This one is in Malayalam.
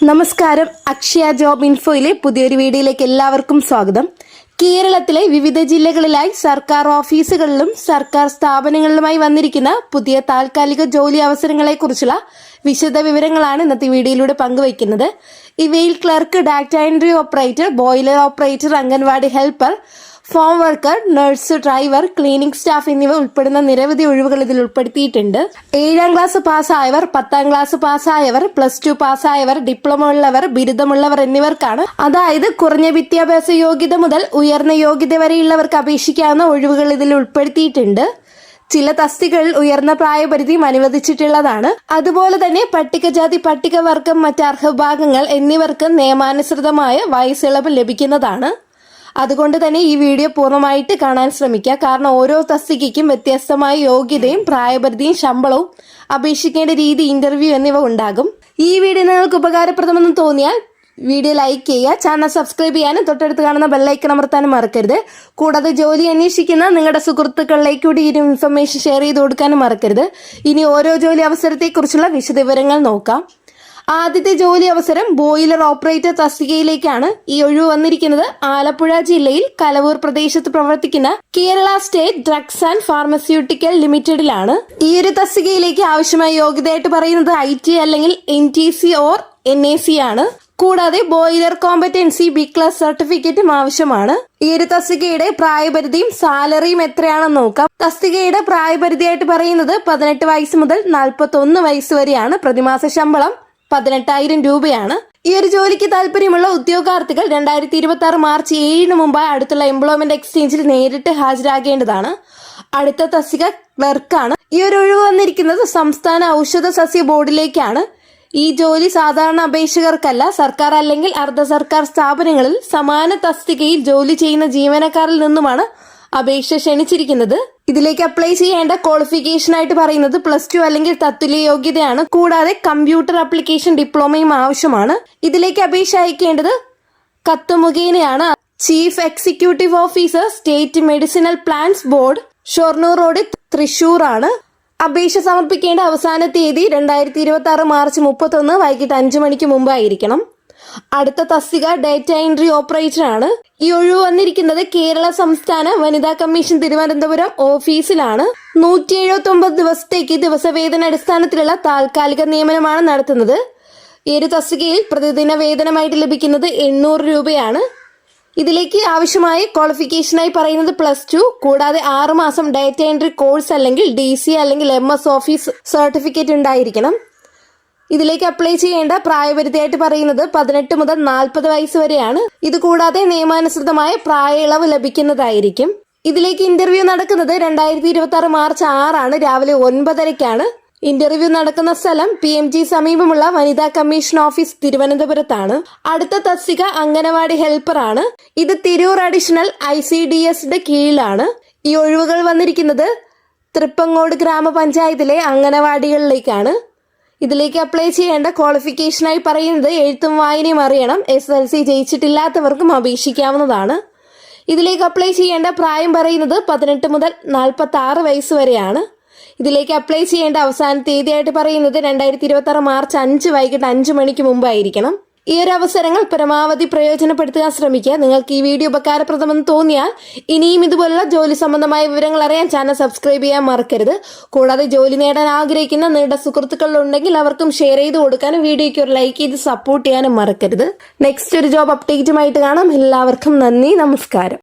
നമസ്കാരം, അക്ഷയ ജോബ് ഇൻഫോയിലെ പുതിയൊരു വീഡിയോയിലേക്ക് എല്ലാവർക്കും സ്വാഗതം. കേരളത്തിലെ വിവിധ ജില്ലകളിലായി സർക്കാർ ഓഫീസുകളിലും സർക്കാർ സ്ഥാപനങ്ങളിലുമായി വന്നിരിക്കുന്ന പുതിയ താൽക്കാലിക ജോലി അവസരങ്ങളെക്കുറിച്ചുള്ള വിശദ വിവരങ്ങളാണ് ഇന്നത്തെ വീഡിയോയിലൂടെ പങ്കുവയ്ക്കുന്നത്. ഇവയിൽ clerk, data entry operator, boiler operator, anganwadi helper, form worker, nurse, driver, cleaning staff എന്നിവ ഉൾപ്പെടുന്ന നിരവധി ഒഴിവുകൾ ഇതിൽ ഉൾപ്പെടുത്തിയിട്ടുണ്ട്. 7ാം ക്ലാസ് പാസ്സായവർ, 10ാം ക്ലാസ് പാസ്സായവർ, +2 പാസ്സായവർ, ഡിപ്ലോമ ഉള്ളവർ, ബിരുദമുള്ളവർ എന്നിവർക്കാണ്, അതായത് കുറഞ്ഞ വിദ്യാഭ്യാസ യോഗ്യത മുതൽ ഉയർന്ന യോഗ്യത വരെയുള്ളവർക്ക് അപേക്ഷിക്കാവുന്ന ഒഴിവുകൾ ഇതിൽ ഉൾപ്പെടുത്തിയിട്ടുണ്ട്. ചില തസ്തികകളിൽ ഉയർന്ന പ്രായപരിധിയും അനുവദിച്ചിട്ടുള്ളതാണ്. അതുപോലെ തന്നെ പട്ടികജാതി, പട്ടികവർഗം, മറ്റ് അർഹവിഭാഗങ്ങൾ എന്നിവർക്ക് നിയമാനുസൃതമായ വയസ്സിളവ് ലഭിക്കുന്നതാണ്. അതുകൊണ്ട് തന്നെ ഈ വീഡിയോ പൂർണ്ണമായിട്ട് കാണാൻ ശ്രമിക്കുക. കാരണം ഓരോ തസ്തികയ്ക്കും വ്യത്യസ്തമായ യോഗ്യതയും പ്രായപരിധിയും ശമ്പളവും അപേക്ഷിക്കേണ്ട രീതി, ഇന്റർവ്യൂ എന്നിവ ഉണ്ടാകും. ഈ വീഡിയോ നിങ്ങൾക്ക് ഉപകാരപ്രദമെന്ന് തോന്നിയാൽ വീഡിയോ ലൈക്ക് ചെയ്യുക, ചാനൽ സബ്സ്ക്രൈബ് ചെയ്യാനും തൊട്ടടുത്ത് കാണുന്ന ബെല്ലൈക്കൺ അമർത്താനും മറക്കരുത്. കൂടാതെ ജോലി അന്വേഷിക്കുന്ന നിങ്ങളുടെ സുഹൃത്തുക്കളിലേക്ക് കൂടി ഈ ഇൻഫർമേഷൻ ഷെയർ ചെയ്ത് കൊടുക്കാനും മറക്കരുത്. ഇനി ഓരോ ജോലി അവസരത്തെക്കുറിച്ചുള്ള വിശദവിവരങ്ങൾ നോക്കാം. ആദ്യത്തെ ജോലി അവസരം ബോയിലർ ഓപ്പറേറ്റർ തസ്തികയിലേക്കാണ്. ഈ ഒഴിവ് വന്നിരിക്കുന്നത് ആലപ്പുഴ ജില്ലയിൽ കലവൂർ പ്രദേശത്ത് പ്രവർത്തിക്കുന്ന Kerala state drugs and pharmaceutical ലിമിറ്റഡിലാണ്. ഈ ഒരു തസ്തികയിലേക്ക് ആവശ്യമായ യോഗ്യതയായിട്ട് പറയുന്നത് IT അല്ലെങ്കിൽ NTC ഓർ NAC ആണ്. കൂടാതെ ബോയിലർ കോമ്പറ്റൻസി B ക്ലാസ് സർട്ടിഫിക്കറ്റും ആവശ്യമാണ്. ഈ ഒരു തസ്തികയുടെ പ്രായപരിധിയും സാലറിയും എത്രയാണെന്ന് നോക്കാം. തസ്തികയുടെ പ്രായപരിധിയായിട്ട് പറയുന്നത് 18 വയസ്സ് മുതൽ 41 വയസ്സ് വരെയാണ്. പ്രതിമാസ ശമ്പളം 18,000 രൂപയാണ്. ഈ ഒരു ജോലിക്ക് താല്പര്യമുള്ള ഉദ്യോഗാർത്ഥികൾ 2026 മാർച്ച് 7 മുമ്പായി അടുത്തുള്ള എംപ്ലോയ്മെന്റ് എക്സ്ചേഞ്ചിൽ നേരിട്ട് ഹാജരാകേണ്ടതാണ്. അടുത്ത തസ്തിക ക്ലർക്കാണ്. ഈ ഒരു ഒഴിവ് വന്നിരിക്കുന്നത് സംസ്ഥാന ഔഷധ സസ്യ ബോർഡിലേക്കാണ്. ഈ ജോലി സാധാരണ അപേക്ഷകർക്കല്ല, സർക്കാർ അല്ലെങ്കിൽ അർദ്ധ സർക്കാർ സ്ഥാപനങ്ങളിൽ സമാന തസ്തികയിൽ ജോലി ചെയ്യുന്ന ജീവനക്കാരിൽ നിന്നുമാണ് അപേക്ഷ ക്ഷണിച്ചിരിക്കുന്നത്. ഇതിലേക്ക് അപ്ലൈ ചെയ്യേണ്ട ക്വാളിഫിക്കേഷൻ ആയിട്ട് പറയുന്നത് +2 അല്ലെങ്കിൽ തത്തുല്യ യോഗ്യതയാണ്. കൂടാതെ കമ്പ്യൂട്ടർ ആപ്ലിക്കേഷൻ ഡിപ്ലോമയും ആവശ്യമാണ്. ഇതിലേക്ക് അപേക്ഷ അയക്കേണ്ടത് കത്ത് മുഖേനയാണ്. Chief executive officer, state medicinal plants board, Shoranur road, Thrissur ആണ്. അപേക്ഷ സമർപ്പിക്കേണ്ട അവസാന തീയതി 2026 മാർച്ച് 31 വൈകിട്ട് 5 മണിക്ക് മുമ്പായിരിക്കണം. അടുത്ത തസ്തിക ഡാറ്റ എൻട്രി ഓപ്പറേറ്റർ ആണ്. ഈ ഒഴിവ് വന്നിരിക്കുന്നത് കേരള സംസ്ഥാന വനിതാ കമ്മീഷൻ തിരുവനന്തപുരം ഓഫീസിലാണ്. 179 ദിവസത്തേക്ക് ദിവസവേതന അടിസ്ഥാനത്തിലുള്ള താൽക്കാലിക നിയമനമാണ് നടത്തുന്നത്. ഈ ഒരു തസ്തികയിൽ പ്രതിദിന വേതനമായിട്ട് ലഭിക്കുന്നത് 800 രൂപയാണ്. ഇതിലേക്ക് ആവശ്യമായ ക്വാളിഫിക്കേഷനായി പറയുന്നത് +2, കൂടാതെ 6 മാസം ഡാറ്റ എൻട്രി കോഴ്സ് അല്ലെങ്കിൽ DC അല്ലെങ്കിൽ MS ഓഫീസ് സർട്ടിഫിക്കറ്റ് ഉണ്ടായിരിക്കണം. ഇതിലേക്ക് അപ്ലൈ ചെയ്യേണ്ട പ്രായപരിധിയായിട്ട് പറയുന്നത് 18 മുതൽ 40 വയസ്സ് വരെയാണ്. ഇത് കൂടാതെ നിയമാനുസൃതമായ പ്രായ ഇളവ് ലഭിക്കുന്നതായിരിക്കും. ഇതിലേക്ക് ഇന്റർവ്യൂ നടക്കുന്നത് 2026 മാർച്ച് 6 ആണ്. രാവിലെ 9:30-ക്കാണ്. ഇന്റർവ്യൂ നടക്കുന്ന സ്ഥലം PMG സമീപമുള്ള വനിതാ കമ്മീഷൻ ഓഫീസ് തിരുവനന്തപുരത്താണ്. അടുത്ത തസ്തിക അംഗനവാടി ഹെൽപ്പർ ആണ്. ഇത് തിരൂർ അഡീഷണൽ ICDSയുടെ കീഴിലാണ്. ഈ ഒഴിവുകൾ വന്നിരിക്കുന്നത് തൃപ്പങ്ങോട് ഗ്രാമപഞ്ചായത്തിലെ അംഗനവാടികളിലേക്കാണ്. ഇതിലേക്ക് അപ്ലൈ ചെയ്യേണ്ട ക്വാളിഫിക്കേഷനായി പറയുന്നത് എഴുത്തും വായനയും അറിയണം. SSLC ജയിച്ചിട്ടില്ലാത്തവർക്കും അപേക്ഷിക്കാവുന്നതാണ്. ഇതിലേക്ക് അപ്ലൈ ചെയ്യേണ്ട പ്രായം പറയുന്നത് 18 മുതൽ 46 വയസ്സ് വരെയാണ്. ഇതിലേക്ക് അപ്ലൈ ചെയ്യേണ്ട അവസാന തീയതിയായിട്ട് പറയുന്നത് 2026 മാർച്ച് 5 വൈകിട്ട് 5 മണിക്ക് മുമ്പായിരിക്കണം. ഈ ഒരു അവസരങ്ങൾ പരമാവധി പ്രയോജനപ്പെടുത്താൻ ശ്രമിക്കുക. നിങ്ങൾക്ക് ഈ വീഡിയോ ഉപകാരപ്രദമെന്ന് തോന്നിയാൽ ഇനിയും ഇതുപോലുള്ള ജോലി സംബന്ധമായ വിവരങ്ങൾ അറിയാൻ ചാനൽ സബ്സ്ക്രൈബ് ചെയ്യാൻ മറക്കരുത്. കൂടാതെ ജോലി നേടാൻ ആഗ്രഹിക്കുന്ന നിങ്ങളുടെ സുഹൃത്തുക്കളുണ്ടെങ്കിൽ അവർക്കും ഷെയർ ചെയ്ത് കൊടുക്കാനും വീഡിയോയ്ക്ക് ഒരു ലൈക്ക് ചെയ്ത് സപ്പോർട്ട് ചെയ്യാനും മറക്കരുത്. നെക്സ്റ്റ് ഒരു ജോബ് അപ്ഡേറ്റുമായിട്ട് കാണാം. എല്ലാവർക്കും നന്ദി, നമസ്കാരം.